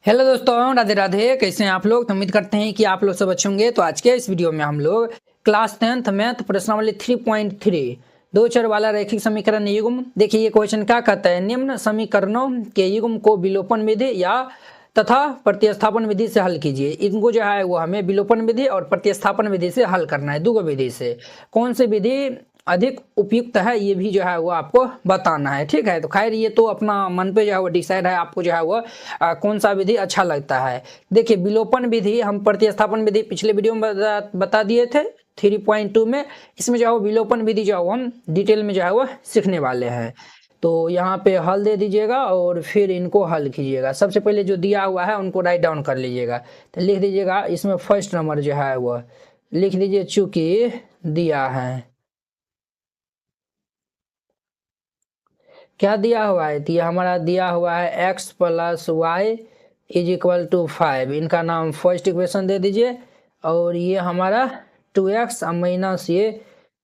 Hello दोस्तों, राधे राधे। कैसे हैं आप लोग? तो उम्मीद करते हैं कि आप लोग सब अच्छे होंगे। तो आज के इस वीडियो में हम लोग क्लास 10th मैथ प्रश्नावली 3.3 दो चर वाला रैखिक समीकरण युग्म। देखिए ये क्वेश्चन क्या कहता है, निम्न समीकरणों के युग्म को विलोपन विधि या तथा प्रतिस्थापन विधि से हल कीजिए। इनको जो है वो हमें विलोपन विधि और प्रतिस्थापन विधि से हल करना है। दो विधि से कौन सी विधि अधिक उपयुक्त है ये भी जो है वो आपको बताना है। ठीक है, तो खैर ये तो अपना मन पे जो है वो डिसाइड है, आपको जो है वो कौन सा विधि अच्छा लगता है। देखिए विलोपन विधि हम प्रतिस्थापन विधि पिछले वीडियो में बता दिए थे 3.2 में। इसमें जो है वो विलोपन विधि जो है वो हम डिटेल में जो है वो सीखने वाले हैं। तो यहाँ पे हल दे दीजिएगा और फिर इनको हल कीजिएगा। सबसे पहले जो दिया हुआ है उनको राइट डाउन कर लीजिएगा। तो लिख दीजिएगा इसमें फर्स्ट नंबर जो है वो लिख दीजिए, चूंकि दिया है, क्या दिया हुआ है, तो ये हमारा दिया हुआ है x plus y is equal to 5। इनका नाम फर्स्ट इक्वेशन दे दीजिए। और ये हमारा 2x माइनस ये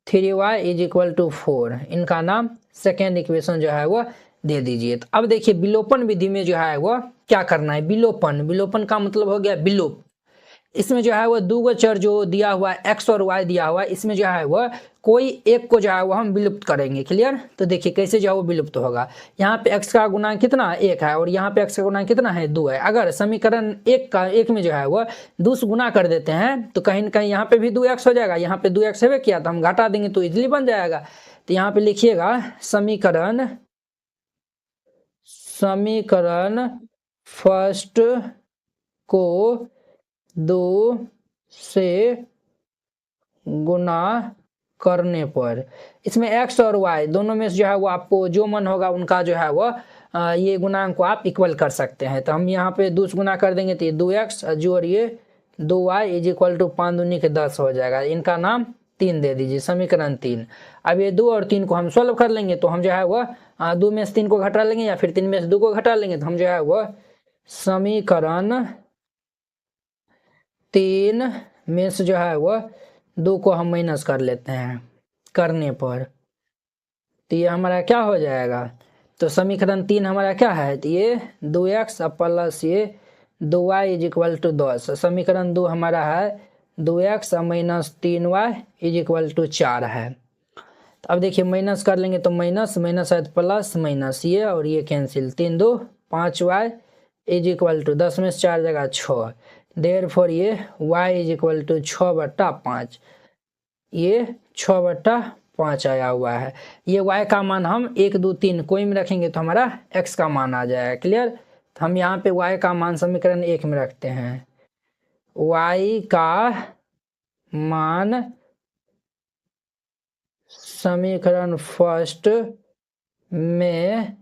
3y इज इक्वल टू 4, इनका नाम सेकेंड इक्वेशन जो है वो दे दीजिए। तो अब देखिए विलोपन विधि में जो है वो क्या करना है। विलोपन का मतलब हो गया विलोप। इसमें जो है वो दो गो चर जो दिया हुआ है x और y दिया हुआ है, इसमें जो है वो कोई एक को जो है वो हम विलुप्त करेंगे। क्लियर? तो देखिए कैसे जो है वो विलुप्त होगा। यहाँ पे x का गुणांक कितना एक है और यहाँ पे x का गुणांक कितना है 2 है। अगर समीकरण एक में जो है वो 2 से गुना कर देते हैं तो कहीं न कहीं यहाँ पे भी 2x हो जाएगा। यहाँ पे 2x है किया तो हम घटा देंगे तो इजिली बन जाएगा। तो यहाँ पे लिखिएगा समीकरण फर्स्ट को 2 से गुना करने पर इसमें x और y दोनों में से जो है वो आपको जो मन होगा उनका जो है वो ये गुणांक को आप इक्वल कर सकते हैं। तो हम यहाँ पे 2 से गुना कर देंगे तो ये 2x जोड़ ये 2y इज इक्वल टू 5 दूनी के 10 हो जाएगा। इनका नाम 3 दे दीजिए, समीकरण 3। अब ये 2 और 3 को हम सॉल्व कर लेंगे तो हम जो है वो 2 में से 3 को घटा लेंगे या फिर 3 में से 2 को घटा लेंगे तो हम जो है वो समीकरण 3 में से जो है वो 2 को हम माइनस कर लेते हैं करने पर, तो ये हमारा क्या हो जाएगा। तो समीकरण 3 हमारा क्या है, तो ये 2x प्लस ये 2y इज इक्वल टू 10। समीकरण 2 हमारा है 2x minus 3y is equal to 4 है। तो अब देखिए माइनस कर लेंगे तो माइनस माइनस है प्लस, माइनस ये और ये cancel, 3 2 5y is equal to 10 में से 4 जगह 6। देयरफॉर ये y इज इक्वल टू 6/5, ये 6/5 आया हुआ है। ये y का मान हम 1 2 3 कोई में रखेंगे तो हमारा x का मान आ जाएगा। क्लियर? तो हम यहाँ पे y का मान समीकरण 1 में रखते हैं। y का मान समीकरण फर्स्ट में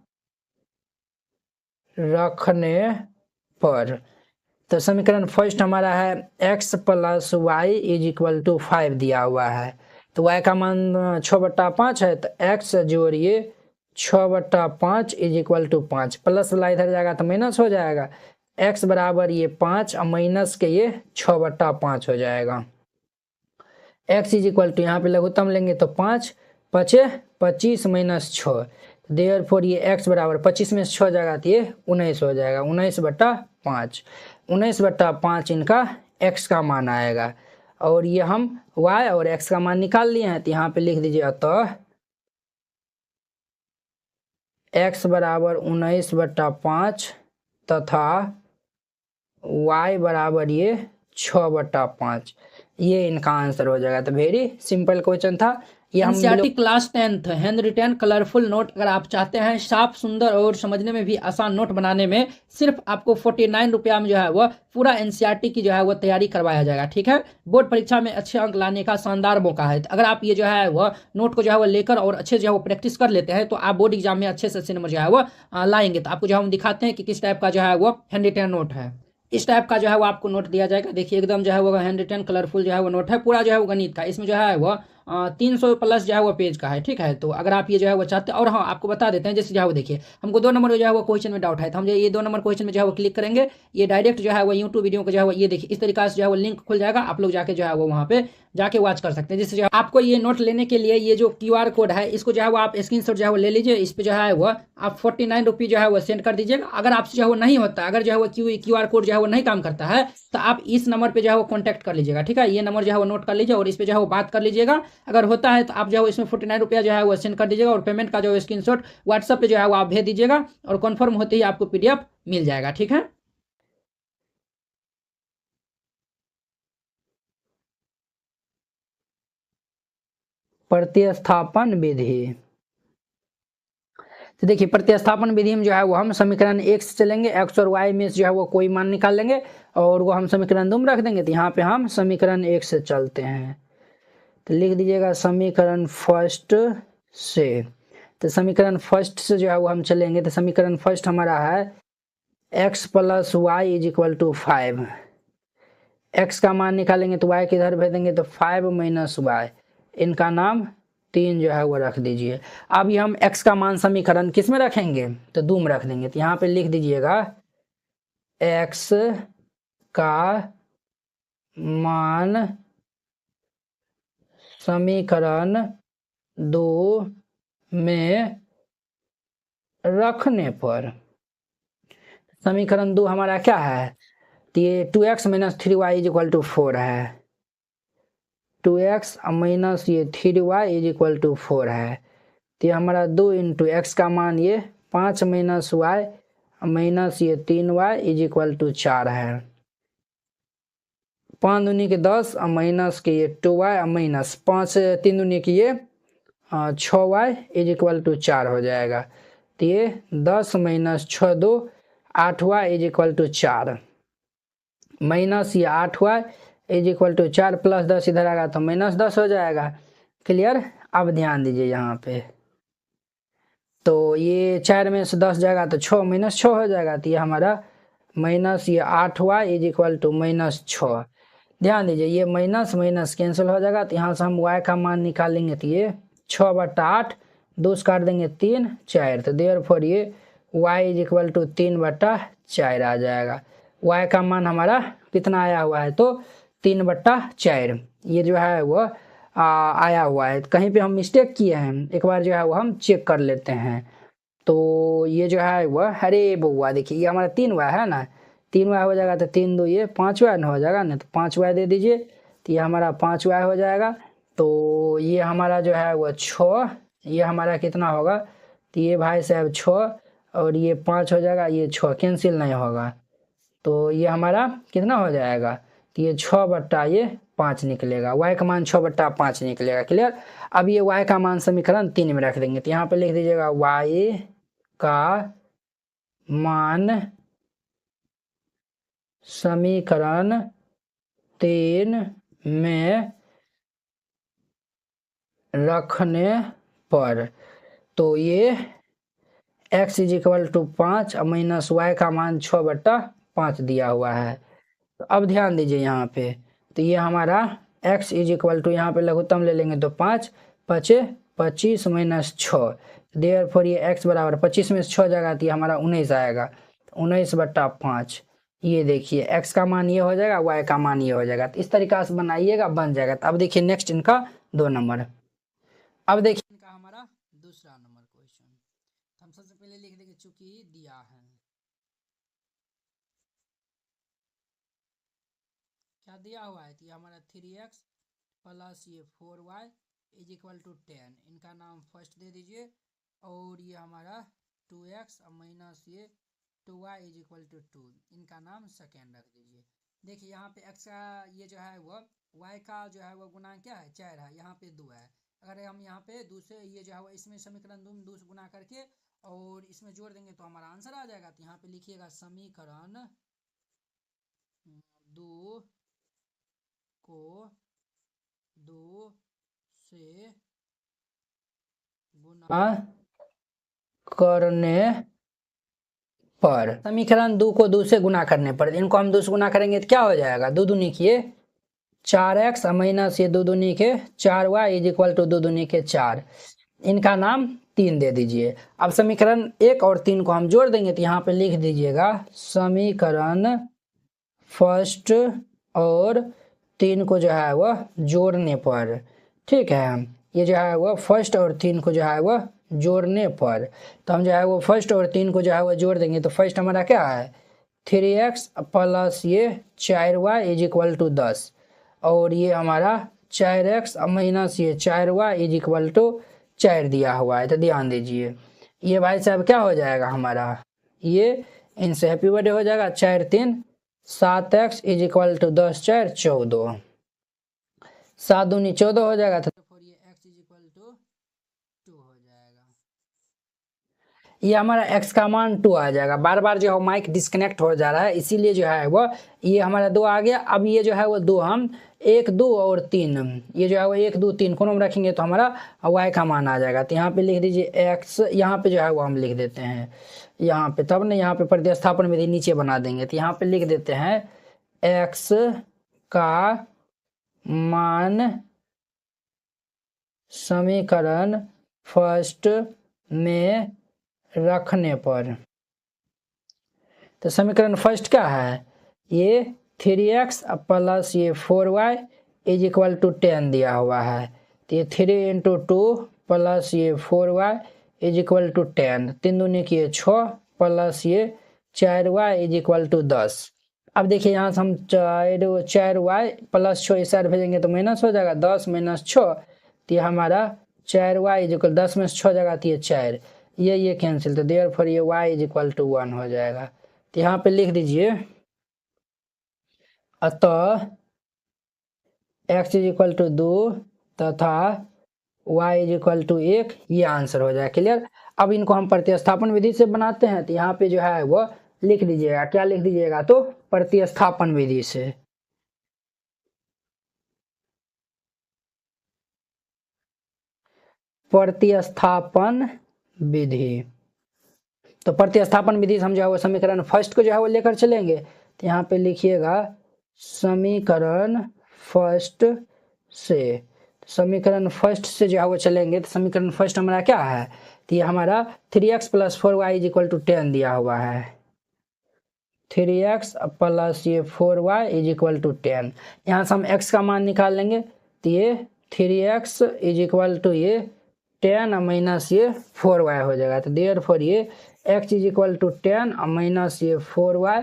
रखने पर, तो समीकरण फर्स्ट हमारा है x plus y is equal to 5 दिया हुआ है। तो y का मान 6/5 है तो x जोड़िए 6/5 इज इक्वल टू 5, प्लस वाला इधर जाएगा तो माइनस हो जाएगा। x बराबर ये 5 और माइनस के ये 6/5 हो जाएगा। x इज इक्वल टू यहाँ पे लघुत्तम लेंगे तो 5 5 25 माइनस 6, देयरफॉर ये x बराबर 25 में से 6 जाएगा तो ये 19 हो जाएगा। 19/5, 19/5 इनका x का मान आएगा। और ये हम y और x का मान निकाल लिए हैं तो यहाँ पे लिख दीजिए अतः x बराबर 19/5 तथा y बराबर ये 6/5, ये इनका आंसर हो जाएगा। तो वेरी सिंपल क्वेश्चन था ये। हम NCERT class 10th hand retain colourful note अगर आप चाहते हैं साफ सुंदर और समझने में भी आसान नोट बनाने में, सिर्फ आपको 49 रुपया में जो है वो पूरा एनसीईआरटी की जो है वो तैयारी करवाया जाएगा। ठीक है, बोर्ड परीक्षा में अच्छे अंक लाने का शानदार मौका है। अगर आप ये जो है वो नोट को जो है वो लेकर और अच्छे जो है वो प्रैक्टिस कर लेते हैं तो आप बोर्ड एग्जाम में अच्छे से अच्छे नंबर जो है वो लाएंगे। तो आपको जो है हम दिखाते हैं कि किस टाइप का जो है वो हैंड रिटेन नोट है। इस टाइप का जो है वो आपको नोट दिया जाएगा। देखिए एकदम जो है वो हैंड रिटेन कलरफुल जो है वो नोट है, पूरा जो है वो गणित का। इसमें जो है वो 300 प्लस जो है वो पेज का है। ठीक है, तो अगर आप ये जो है वो चाहते हैं, और हाँ आपको बता देते हैं जैसे जो है वो देखिए हमको 2 नंबर जो है वो क्वेश्चन में डाउट है तो हम जो ये 2 नंबर क्वेश्चन में जो है वो क्लिक करेंगे, ये डायरेक्ट जो है वो यूट्यूब वीडियो को जो है वो ये देखिए इस तरीके से जो है वो लिंक खुल जाएगा। आप लोग जाके जो है वो वहाँ पे जाके वॉच कर सकते हैं। जिससे जो है आपको ये नोट लेने के लिए ये जो QR कोड है इसको जो है वो आप स्क्रीनशॉट जो है वो ले लीजिए। इस पे जो है वो आप 49 रुपये जो है वो सेंड कर दीजिएगा। अगर आपसे जो है वो नहीं होता, अगर जो है वो QR कोड जो है वो नहीं काम करता है, तो आप इस नंबर पे जो है वो कॉन्टैक्ट कर लीजिएगा। ठीक है, ये नंबर जो है वो नोट कर लीजिए और इस पे जो है वो बात कर लीजिएगा। अगर होता है तो आप जो है इसमें 49 रुपया जो है वो सेंड कर दीजिएगा और पेमेंट का जो है स्क्रीनशॉट व्हाट्सएप पे जो है वो आप भेज दीजिएगा और कन्फर्म होते ही आपको PDF मिल जाएगा। ठीक है। प्रतिस्थापन विधि। तो देखिए प्रतिस्थापन विधि में जो है वो हम समीकरण 1 से चलेंगे, x और y में जो है वो कोई मान निकाल लेंगे और वो हम समीकरण 2 में रख देंगे। तो यहाँ पे हम समीकरण 1 से चलते हैं। तो लिख दीजिएगा समीकरण फर्स्ट से। तो समीकरण फर्स्ट से जो है वो हम चलेंगे। तो समीकरण फर्स्ट हमारा है x + y = 5। x का मान निकालेंगे तो y किधर भेज देंगे, तो 5 - y, इनका नाम 3 जो है वो रख दीजिए। अब ये हम x का मान समीकरण किस में रखेंगे, तो 2 में रख देंगे। तो यहाँ पे लिख दीजिएगा x का मान समीकरण 2 में रखने पर, समीकरण 2 हमारा क्या है, तो ये 2x - 3y = 4 है। 2x - ये 3y = 4 है। तो ये हमारा 2 × x का मान ये 5 - y ये 3y = 4 है। 5 दूनी के 10 माइनस के ये 2y माइनस 5 3 दूनी के ये 6y = 4 हो जाएगा। तो ये 10 - 6 2 8y = 4 माइनस ये 8y = 4 प्लस 10 इधर आएगा तो -10 हो जाएगा। क्लियर। अब ध्यान दीजिए यहाँ पे, तो ये 4 में से 10 जाएगा तो 6 - 6 हो जाएगा। तो ये हमारा माइनस ये 8y = -6। ध्यान दीजिए ये माइनस माइनस कैंसिल हो जाएगा। तो यहाँ से हम y का मान निकालेंगे तो ये 6/8, 2 से काट देंगे 3 4। तो देयरफॉर ये y = 3/4 आ जाएगा। y का मान हमारा कितना आया हुआ है, तो 3/4 ये जो है वो आया हुआ है। कहीं पे हम मिस्टेक किए हैं, एक बार जो है वो हम चेक कर लेते हैं। तो ये जो है वो, अरे बउआ देखिए ये हमारा 3y है ना, 3y हो जाएगा तो 3 2 ये 5y हो जाएगा ना, तो 5y दे दीजिए। तो ये हमारा 5y हो जाएगा। तो ये हमारा जो है वो 6, ये हमारा कितना होगा, तो ये भाई साहब 6 और ये 5 हो जाएगा, ये 6 कैंसिल नहीं होगा। तो ये हमारा कितना हो जाएगा, तो ये 6/5 निकलेगा। y का मान 6/5 निकलेगा। क्लियर। अब ये y का मान समीकरण 3 में रख देंगे। तो यहाँ पे लिख दीजिएगा y का मान समीकरण 3 में रखने पर, तो ये x = 5 माइनस y का मान 6/5 दिया हुआ है। तो अब ध्यान दीजिए यहाँ पे, तो ये हमारा x = यहाँ पे लघुत्तम ले लेंगे तो 5 5 25 - 6। देयरफॉर ये x बराबर 25 में से 6 जाएगा तो ये हमारा 19 आएगा। 19/5 ये देखिए x का मान ये हो जाएगा, y का मान ये हो जाएगा। तो इस तरीका से बनाइएगा, बन जाएगा। तो अब देखिए नेक्स्ट इनका 2 नंबर। अब देखिए इनका हमारा दूसरा नंबर क्वेश्चन। हम सबसे पहले लिख देंगे चूंकि दिया है, क्या दिया हुआ है, तो ये हमारा 3x + ये 4y = 10, इनका नाम फर्स्ट दे दीजिए। और ये हमारा 2x माइनस ये 2y = 2, इनका नाम सेकेंड रख दीजिए। देखिए यहाँ पे x का ये जो है वो y का जो है वो गुना क्या है, 4 है, यहाँ पे 2 है। अगर हम यहाँ पे दूसरे ये जो है वो इसमें समीकरण 2 में 2 से गुना करके और इसमें जोड़ देंगे तो हमारा आंसर आ जाएगा। तो यहाँ पे लिखिएगा समीकरण 2 को 2 से गुना करने पर, समीकरण 2 को 2 से गुना करने पर, इनको हम 2 से गुना करेंगे तो क्या हो जाएगा, 2 दूनी के 4x माइनस ये 2 दूनी के 4y = 2 दूनी के 4, इनका नाम 3 दे दीजिए। अब समीकरण 1 और 3 को हम जोड़ देंगे। तो यहाँ पे लिख दीजिएगा समीकरण फर्स्ट और 3 को जो है वह जोड़ने पर, ठीक है। ये जो है वह फर्स्ट और 3 को जो है वह जोड़ने पर, तो हम जो है वो फर्स्ट और 3 को जो है वह जोड़ देंगे। तो फर्स्ट हमारा क्या है 3x प्लस ये 4y इज इक्वल टू 10, और ये हमारा 4x माइनस ये 4y इज इक्वल टू 4 दिया हुआ है। तो ध्यान दीजिए ये भाई साहब क्या हो जाएगा हमारा, ये इनसे हैप्पी बर्थडे हो जाएगा। 4 3 7x इज इक्वल टू 10 4 14, 7 दूनी 14 हो जाएगा। तो ये x इज इक्वल टू 2 हो जाएगा। ये हमारा x का मान 2 आ जाएगा। बार बार जो है माइक डिस्कनेक्ट हो जा रहा है, इसीलिए जो है वो ये हमारा 2 आ गया। अब ये जो है वो 2 हम 1 2 और 3, ये जो है वो 1 2 3 कोनों में रखेंगे तो हमारा y का मान आ जाएगा। तो यहाँ पे लिख दीजिए x, यहाँ पे जो है वो हम लिख देते हैं यहाँ पे, तब ना यहाँ पे प्रतिस्थापन विधि नीचे बना देंगे। तो यहाँ पे लिख देते हैं x का मान समीकरण फर्स्ट में रखने पर, तो समीकरण फर्स्ट क्या है, ये 3x प्लस ये 4y इज इक्वल टू 10 दिया हुआ है। तो ये 3 इंटू 2 प्लस ये 4y इज इक्वल टू 10, 3 दूनी किए 6 प्लस ये 4y इज इक्वल टू 10। अब देखिए यहाँ से हम 4y प्लस 6 इस साइड भेजेंगे तो माइनस हो जाएगा, 10 माइनस 6, तो ये हमारा 4y इज इक्वल 10 में से 6 जगह थी 4, ये कैंसिल, तो देयरफॉर ये y इज इक्वल टू 1 हो जाएगा। तो यहाँ पे लिख दीजिए अतः x इज इक्वल टू 2 तथा y इज इक्वल टू 1, ये आंसर हो जाएगा। क्लियर। अब इनको हम प्रतिस्थापन विधि से बनाते हैं। तो यहाँ पे जो है वो लिख दीजिएगा, क्या लिख दीजिएगा, तो प्रतिस्थापन विधि से। प्रतिस्थापन विधि, तो प्रतिस्थापन विधि से हम जो है वो समीकरण फर्स्ट को जो है वो लेकर चलेंगे। तो यहाँ पे लिखिएगा समीकरण फर्स्ट से, समीकरण फर्स्ट से जो है वो चलेंगे। तो समीकरण फर्स्ट हमारा क्या है, तो ये हमारा 3x plus 4y is equal to 10 दिया हुआ है। 3x प्लस ये 4y इज इक्वल टू 10, यहाँ से हम x का मान निकाल लेंगे। तो ये 3x इज इक्वल टू ये 10 माइनस ये 4y हो जाएगा। तो देयरफॉर ये x is equal to 10 minus ये 4y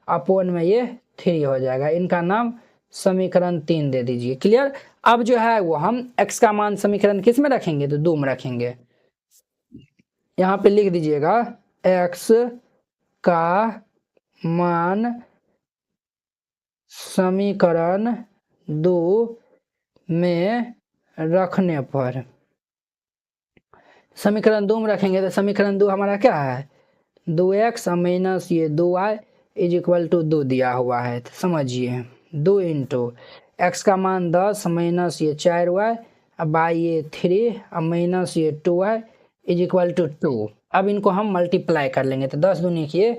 अपॉन में ये 3 हो जाएगा। इनका नाम समीकरण 3 दे दीजिए। क्लियर। अब जो है वो हम x का मान समीकरण किस में रखेंगे, तो 2 में रखेंगे। यहाँ पे लिख दीजिएगा x का मान समीकरण 2 में रखने पर, समीकरण 2 में रखेंगे। तो समीकरण 2 हमारा क्या है, 2x माइनस ये 2y इज इक्वल टू 2 दिया हुआ है। तो समझिए 2 इंटू एक्स का मान 10 माइनस ये 4y बाई ये 3 माइनस ये 2y इज इक्वल टू 2। अब इनको हम मल्टीप्लाई कर लेंगे। तो 10 दूनी किए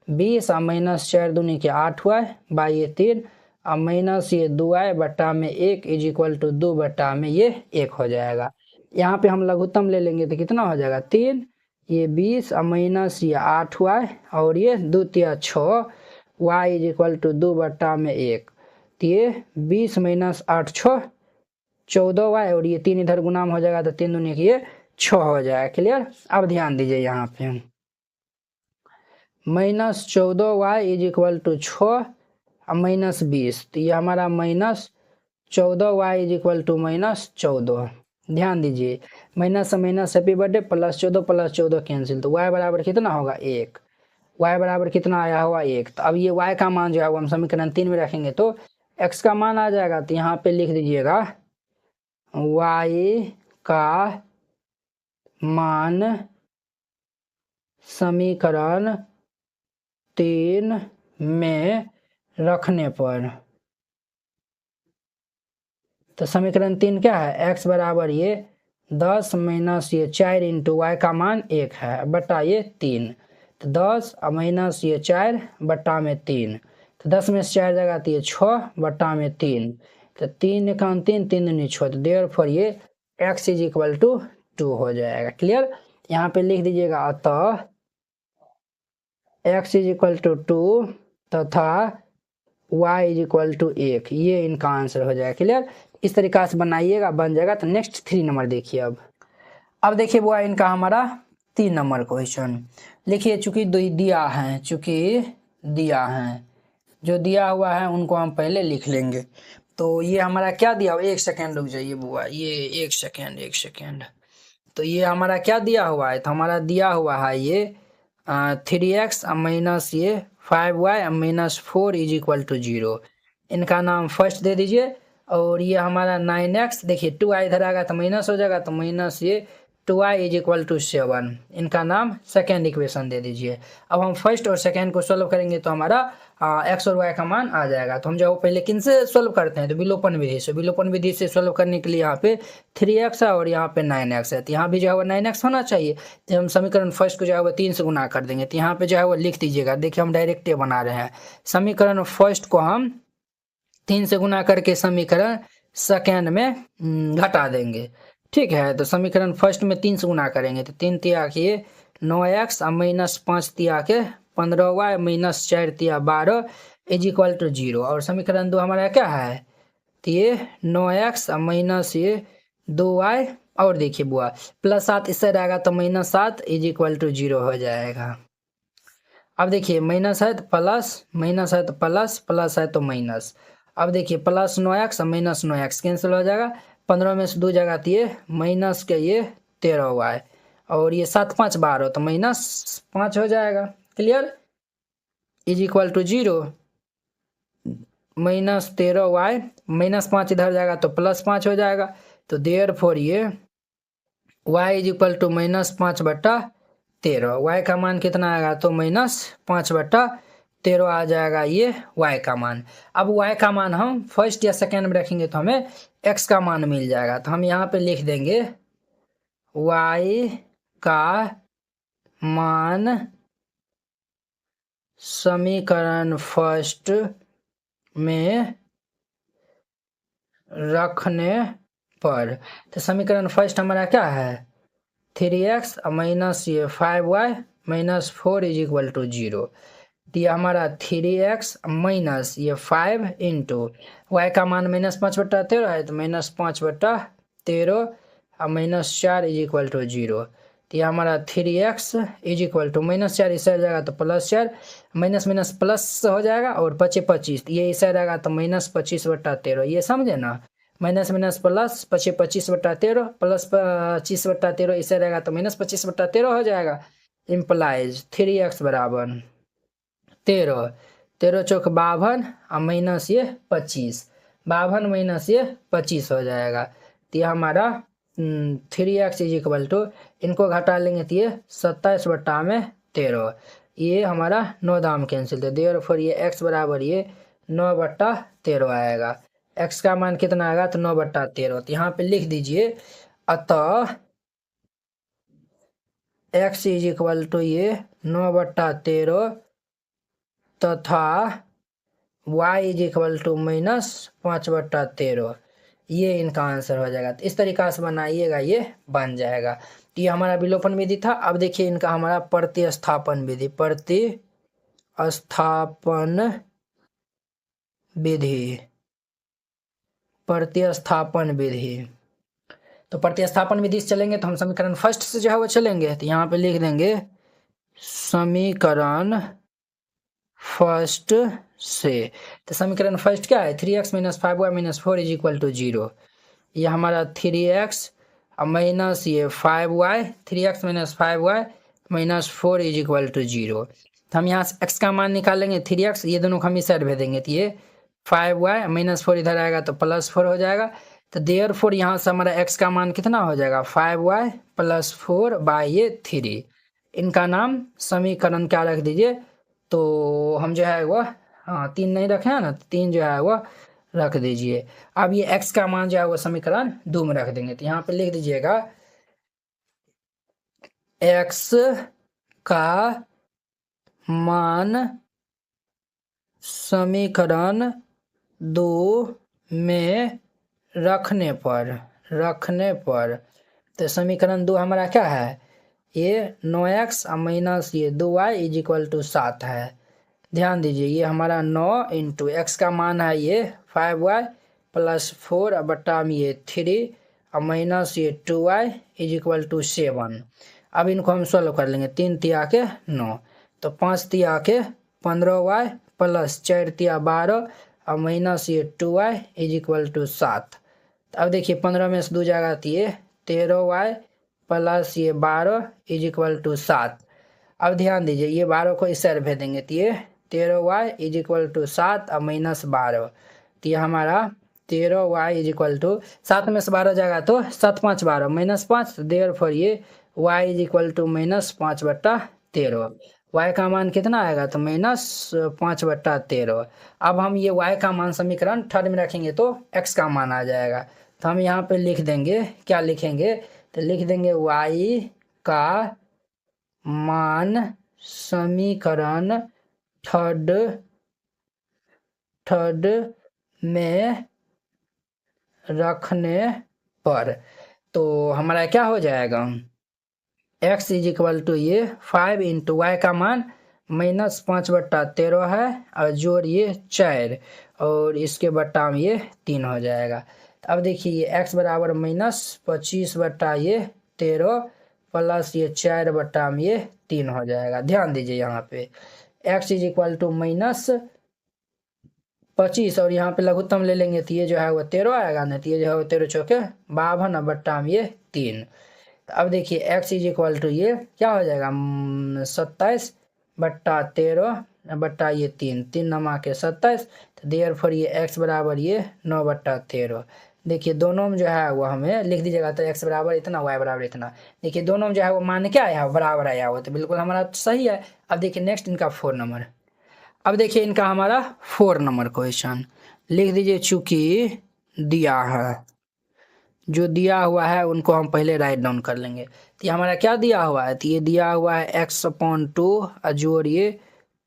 20 माइनस 4 दूनी के 8y बाई ये 3 माइनस ये 2y बटा में 1 इज इक्वल टू 2 बटा में ये 1 हो जाएगा। यहाँ पे हम लघुत्तम ले लेंगे तो कितना हो जाएगा 3, ये 20 माइनस ये 8y और ये 2 तिया 6 y इज इक्वल टू 2 बटा में 1। तो ये 20 माइनस 8 6 14y और ये 3 इधर गुणाम हो जाएगा तो 3 दूनी की ये 6 हो जाएगा। क्लियर। अब ध्यान दीजिए यहाँ पे minus 14y is equal to 6 minus 20, तो ये हमारा minus 14y is equal to minus 14। ध्यान दीजिए माइनस से minus happy birthday plus 14 cancel, तो y बराबर कितना होगा 1, y बराबर कितना आया हुआ 1। तो अब ये y का मान जो है वो हम समीकरण 3 में रखेंगे तो x का मान आ जाएगा। तो यहाँ पे लिख दीजिएगा y का मान समीकरण 3 में रखने पर, तो समीकरण 3 क्या है, x बराबर ये 10 माइनस ये 4 इंटू वाई का मान 1 है बटा ये 3, तो 10 माइनस ये 4 बटा में 3, तो 10 में से 4 जगह तो ये 6 बटा में 3, तो 3 एकान 3 3 दूनी 6, तो देयरफॉर ये x इज इक्वल टू 2 हो जाएगा। क्लियर। यहाँ पे लिख दीजिएगा अतः x इज इक्वल टू 2 तथा y इज इक्वल टू 1, ये इनका आंसर हो जाएगा। क्लियर, इस तरीका से बनाइएगा, बन जाएगा। तो नेक्स्ट 3 नंबर देखिए। अब देखिए वो है इनका हमारा 3 नंबर क्वेश्चन। लिखिए, चूंकि दिया है, जो दिया हुआ है उनको हम पहले लिख लेंगे। तो ये हमारा क्या दिया हुआ, 1 सेकेंड रुक जाइए बुआ, ये 1 सेकेंड। तो ये हमारा क्या दिया हुआ है, तो हमारा दिया हुआ है ये 3x माइनस ये 5y minus 4 is equal to 0। इनका नाम फर्स्ट दे दीजिए। और ये हमारा 9x, देखिए 2y इधर आएगा तो माइनस हो जाएगा, तो माइनस ये 2y इज इक्वल टू 7, इनका नाम सेकेंड इक्वेशन दे दीजिए। अब हम फर्स्ट और सेकेंड को सॉल्व करेंगे तो हमारा x और y का मान आ जाएगा। तो हम जो पहले किन से सॉल्व करते हैं, तो विलोपन विधि से। विलोपन विधि से सॉल्व करने के लिए यहाँ पे 3x है और यहाँ पे 9x है, तो यहाँ भी जो है वो 9x होना चाहिए। तो हम समीकरण फर्स्ट को जो है वो 3 से गुना कर देंगे। तो यहाँ पे जो है वो लिख दीजिएगा। देखिए हम डायरेक्ट बना रहे हैं। समीकरण फर्स्ट को हम 3 से गुना करके समीकरण सेकेंड में घटा देंगे। ठीक है, तो समीकरण फर्स्ट में 3 से गुना करेंगे तो 3 तिया के 9x माइनस 5 तिया के 15y माइनस 4 तिया 12 इज इक्वल टू 0। और समीकरण 2 हमारा क्या है, तो ये 9x माइनस ये 2y, और देखिए बुआ प्लस 7 इस साइड आएगा तो माइनस 7 इज इक्वल टू 0 हो जाएगा। अब देखिए माइनस है तो प्लस, माइनस है तो प्लस, प्लस है तो माइनस। अब देखिए plus 9x minus 9x cancel हो जाएगा। 15 में से 2 जगह तो ये माइनस के ये 13y, और ये 7 5 12 तो माइनस 5 हो जाएगा। Clear, is equal to 0। Minus 13y minus 5 इधर जाएगा तो प्लस 5 हो जाएगा। तो देयरफॉर ये y is equal to minus 5/13। y का मान कितना आएगा, तो माइनस 5/13 आ जाएगा ये y का मान। अब y का मान हम फर्स्ट या सेकेंड में रखेंगे तो हमें x का मान मिल जाएगा। तो हम यहाँ पे लिख देंगे y का मान समीकरण फर्स्ट में रखने पर। तो समीकरण फर्स्ट हमारा क्या है, 3x माइनस ये 5y minus 4 is equal to 0। ये हमारा 3x माइनस ये 5 इंटू y का मान माइनस 5/13 है, तो minus 5/13 minus 4 is equal to 0। तो ये हमारा 3x is equal to minus 4 इस साइड जाएगा तो प्लस 4, माइनस माइनस प्लस हो जाएगा, और 25 25 ये इस साइड आएगा तो माइनस 25/13। ये समझे ना, माइनस माइनस प्लस 25 25/13 प्लस 25/13 इस साइड आएगा तो माइनस 25/13 हो जाएगा। इम्प्लाइज 3x बराबर 13, 13 चौक 52 और माइनस ये 25, 52 माइनस ये 25 हो जाएगा। तो ये हमारा 3x इज इक्वल टू, इनको घटा लेंगे तो ये 27/13, ये हमारा 9 दाम कैंसिल थे। देयरफॉर ये x बराबर ये 9/13 आएगा। x का मान कितना आएगा, तो 9/13। तो यहाँ पे लिख दीजिए, अतः x इज इक्वल टू ये 9/13 तथा y is equal to minus 5/13, ये इनका आंसर हो जाएगा। तो इस तरीका से बनाइएगा, ये बन जाएगा। तो ये हमारा विलोपन विधि था। अब देखिए इनका हमारा प्रतिस्थापन विधि, प्रतिस्थापन विधि। तो प्रतिस्थापन विधि से चलेंगे तो हम समीकरण फर्स्ट से जो है वो चलेंगे। तो यहाँ पे लिख देंगे समीकरण फर्स्ट से। तो समीकरण फर्स्ट क्या है, 3x minus 5y minus 4 is equal to 0। ये हमारा 3x माइनस ये 5y, 3x minus 5y minus 4 is equal to 0। तो हम यहाँ से x का मान निकालेंगे 3x, ये दोनों को हम इस साइड भेज देंगे। तो ये 5y माइनस 4 इधर आएगा तो प्लस 4 हो जाएगा। तो देयरफॉर यहाँ से हमारा x का मान कितना हो जाएगा, 5y प्लस 4 बाई ये 3। इनका नाम समीकरण क्या रख दीजिए, तो हम जो है वो 3 नहीं रखे हैं ना, तो 3 जो है वो रख दीजिए। अब ये x का मान जो है वो समीकरण 2 में रख देंगे। तो यहाँ पे लिख दीजिएगा x का मान समीकरण 2 में रखने पर। तो समीकरण 2 हमारा क्या है, ये 9x माइनस ये 2y इज इक्वल टू 7 है। ध्यान दीजिए ये हमारा 9 इंटू एक्स का मान है ये 5y प्लस 4 बट्टा में ये 3 और माइनस ये 2y इज इक्वल टू 7। अब इनको हम सॉल्व कर लेंगे। 3 तिया के 9 तो 5 तिया के 15y प्लस 4 तिया 12 और माइनस ये 2y इज इक्वल टू 7। अब देखिए 15 में से 2 जाएगा तो ये 13y प्लस ये 12 इज इक्वल टू 7। अब ध्यान दीजिए ये 12 को इस साइड भेज देंगे तो ये 13y इज इक्वल टू 7 और माइनस 12 तो ये हमारा 13y इज इक्वल टू 7 में से 12 जाएगा तो 7 5 12 माइनस 5 देयरफॉर ये y is equal to minus 5/13। y का मान कितना आएगा तो माइनस 5/13। अब हम ये y का मान समीकरण थर्ड में रखेंगे तो x का मान आ जाएगा। तो हम यहाँ पे लिख देंगे, क्या लिखेंगे तो लिख देंगे y का मान समीकरण थर्ड में रखने पर तो हमारा क्या हो जाएगा x इज इक्वल टू ये 5 इंटू वाई का मान माइनस 5/13 है और जोड़ ये 4 और इसके बट्टा में ये 3 हो जाएगा। अब देखिए ये x बराबर माइनस 25/13 प्लस ये 4 में ये 3 हो जाएगा। ध्यान दीजिए यहाँ पे x is equal to minus 25 और यहाँ पे लघुत्तम ले लेंगे तो ये जो है वो 13 आएगा ना, तो ये जो है वो 13 चौके 52 बट्टा में ये 3। तो अब देखिए x इज इक्वल टू ये क्या हो जाएगा 27/13 बट्टा ये 3 नमा के 27 तो देयरफॉर ये x बराबर ये 9/13। देखिए दोनों में जो है वो हमें लिख दीजिएगा तो x बराबर इतना y बराबर इतना। देखिए दोनों में जो है वो मान क्या आया बराबर आया हुआ तो बिल्कुल हमारा सही है। अब देखिए नेक्स्ट इनका 4 नंबर। अब देखिए इनका हमारा 4 नंबर क्वेश्चन लिख दीजिए। चूंकि दिया है, जो दिया हुआ है उनको हम पहले राइट डाउन कर लेंगे। तो ये हमारा क्या दिया हुआ है तो ये दिया हुआ है x/2 और जोड़ ये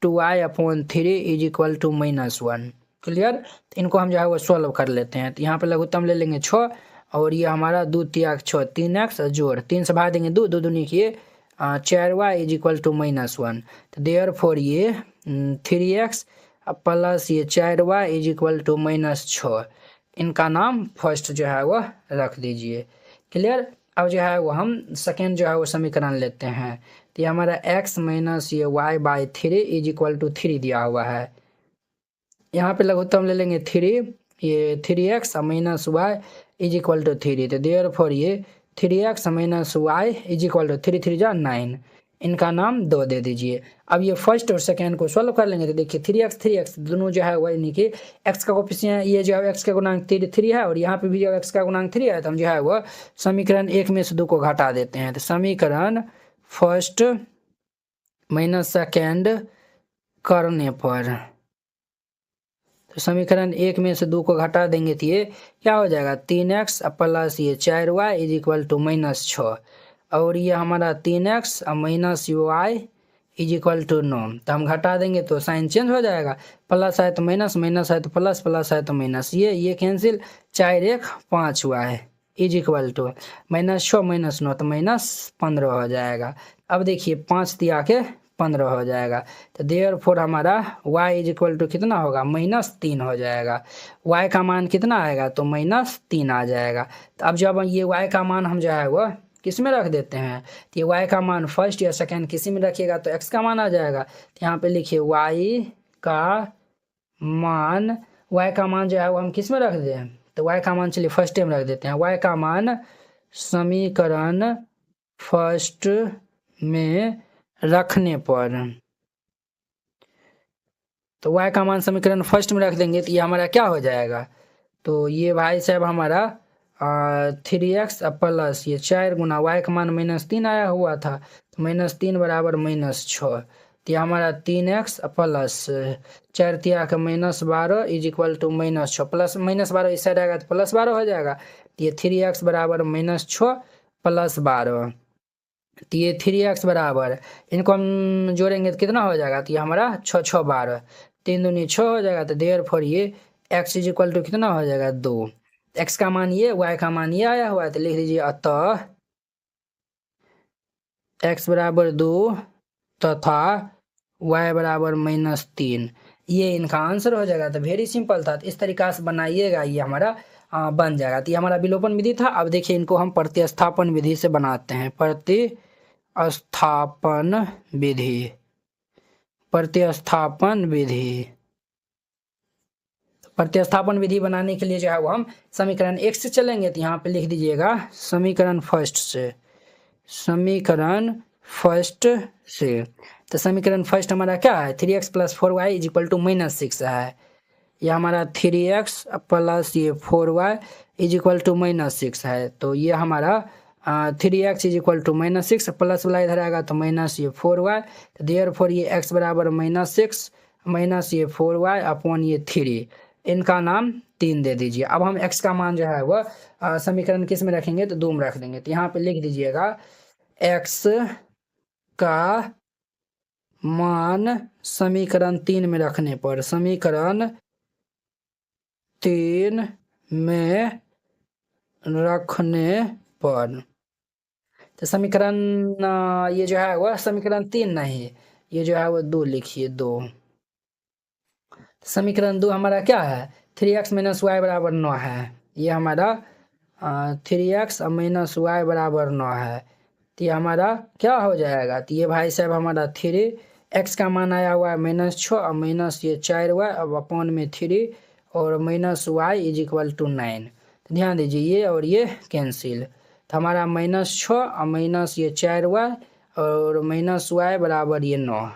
2y/3 is equal to -1। Clear. तो इनको हम जो है वो सॉल्व कर लेते हैं। तो यहाँ पे लघुत्तम ले लेंगे 6 और ये हमारा 2 तिया 6 3x जोड़ 3 से भाग देंगे 2 2 दूनी किए 4y इज इक्वल टू -1। तो देयरफॉर ये 3x प्लस ये 4y इज इक्वल टू -6। इनका नाम फर्स्ट जो है वो रख दीजिए। क्लियर। अब जो है वो हम सेकेंड जो है वो समीकरण लेते हैं। तो ये हमारा x माइनस ये y/3 इज इक्वल टू 3 दिया हुआ है। यहाँ पे लघुत्तम ले लेंगे 3 ये 3x minus y is equal to 3। तो देयरफॉर ये 3x minus y is equal to 3 3 जा 9। इनका नाम 2 दे दीजिए। अब ये फर्स्ट और सेकेंड को सॉल्व कर लेंगे तो देखिए 3x दोनों जो है वही यानी कि x का कोफिशिएंट ये जो है x का गुणांक 3 है और यहाँ पे भी जो x का गुणांक 3 है तो हम जो है वो समीकरण 1 में से 2 को घटा देते हैं। तो समीकरण फर्स्ट माइनस सेकेंड करने पर तो समीकरण 1 में से 2 को घटा देंगे तो ये क्या हो जाएगा 3x प्लस ये 4y इज इक्वल टू -6 और ये हमारा 3x minus y is equal to 9। तो हम घटा देंगे तो साइन चेंज हो जाएगा, प्लस है तो माइनस, माइनस है तो प्लस, प्लस है तो माइनस, ये cancel 4 1 5y is equal to -6 -9 तो -15 हो जाएगा। अब देखिए 5 दिया के 15 हो जाएगा। तो देयरफॉर हमारा y इज इक्वल टू कितना होगा -3 हो जाएगा। y का मान कितना आएगा तो -3 आ जाएगा। तो अब जब ये y का मान हम जो है वो किस में रख देते हैं तो ये y का मान फर्स्ट या सेकेंड किसी में रखिएगा तो x का मान आ जाएगा। तो यहाँ पे लिखिए y का मान जो है वो हम किस में रख दें तो y का मान चलिए फर्स्ट टाइम रख देते हैं। y का मान समीकरण फर्स्ट में रखने पर तो y का मान समीकरण फर्स्ट में रख देंगे तो ये हमारा क्या हो जाएगा तो ये भाई साहब हमारा 3x प्लस ये 4 गुना y का मान -3 आया हुआ था तो -3 बराबर -6। तो ये हमारा 3x प्लस 4 तिया का -12 इज इक्वल टू -6 प्लस -12 इस साइड आएगा तो +12 हो जाएगा। तो ये 3x बराबर -6 + 12 तो ये 3x बराबर इनको हम जोड़ेंगे तो कितना हो जाएगा तो ये हमारा 6 6 12 3 दूनी 6 हो जाएगा। तो देयरफॉर ये x इज इक्वल टू कितना हो जाएगा 2। x का मान ये y का मान ये आया हुआ है तो लिख दीजिए अतः x बराबर 2 तथा y बराबर -3, ये इनका आंसर हो जाएगा। तो वेरी सिंपल था। तो इस तरीका से बनाइएगा, ये हमारा बन जाएगा। तो ये हमारा विलोपन विधि था। अब देखिए इनको हम प्रतिस्थापन विधि से बनाते हैं। प्रतिस्थापन विधि, प्रतिस्थापन विधि। प्रतिस्थापन विधि बनाने के लिए जो है वो हम समीकरण 1 से चलेंगे। तो यहाँ पे लिख दीजिएगा समीकरण फर्स्ट से, समीकरण फर्स्ट से। तो समीकरण फर्स्ट हमारा क्या है, 3x + 4y = -6 है। ये हमारा 3x प्लस ये 4y = -6 है। तो ये हमारा 3x = -6 प्लस वाला इधर आएगा तो माइनस ये 4y। तो देयरफॉर ये x बराबर -6 माइनस ये 4y अपॉन ये 3, इनका नाम 3 दे दीजिए। अब हम x का मान जो है वह समीकरण किस में रखेंगे, तो 2 में रख देंगे। तो यहाँ पे लिख दीजिएगा x का मान समीकरण 3 में रखने पर, समीकरण 3 में रखने पर, तो समीकरण ये जो है वह समीकरण 3 नहीं, ये जो है वह 2 लिखिए, 2। समीकरण 2 हमारा क्या है, 3x - y बराबर 9 है। ये हमारा 3x - y बराबर 9 है। तो ये हमारा क्या हो जाएगा, तो ये भाई साहब हमारा 3x का मान आया हुआ है -6 और माइनस ये 4y, अब अपॉन में 3 और -y = 9। तो ध्यान दीजिए ये और ये कैंसिल। तो हमारा -6 और माइनस ये 4y और -y बराबर ये 9।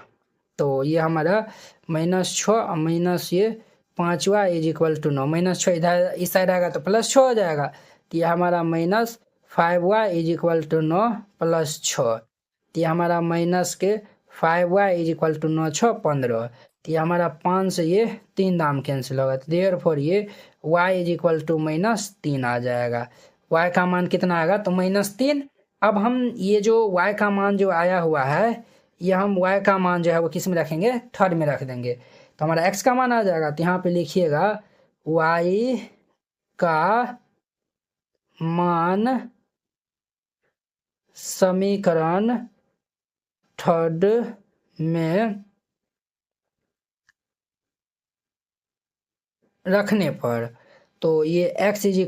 तो ये हमारा -6 और माइनस ये 5y = 9। -6 इधर इस साइड आएगा तो +6 हो जाएगा। तो ये हमारा -5y = 9 + 6। तो ये हमारा माइनस के 5y = 9 6 15। तो ये हमारा 5 से ये 3 दाम कैंसिल होगा। तो देयरफॉर ये y = -3 आ जाएगा। y का मान कितना आएगा, तो -3। अब हम ये जो y का मान जो आया हुआ है, ये हम y का मान जो है वो किस में रखेंगे, थर्ड में रख देंगे। तो हमारा x का मान आ जाएगा। तो यहाँ पे लिखिएगा y का मान समीकरण थर्ड में रखने पर, तो ये x =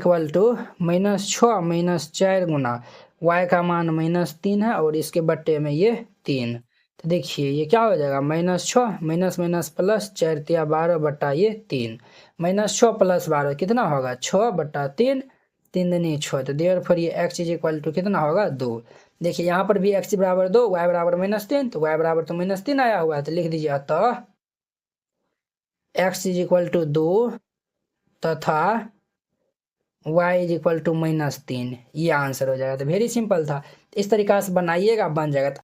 -6 - 4 गुना y का मान -3 है और इसके बट्टे में ये 3। तो देखिए ये क्या हो जाएगा, -6 माइनस माइनस प्लस 4 × 12 बटा ये 3, -6 + 12 कितना होगा, 6 बटा 3, 3 दूनी 6। तो देयरफॉर ये x = कितना होगा, 2। देखिए यहाँ पर भी x बराबर 2, y बराबर -3, तो y बराबर तो -3 आया हुआ है। तो लिख दीजिए अतः x = 2 तथा y = -3, ये आंसर हो जाएगा। तो वेरी सिंपल था। इस तरीका से बनाइएगा, बन जाएगा।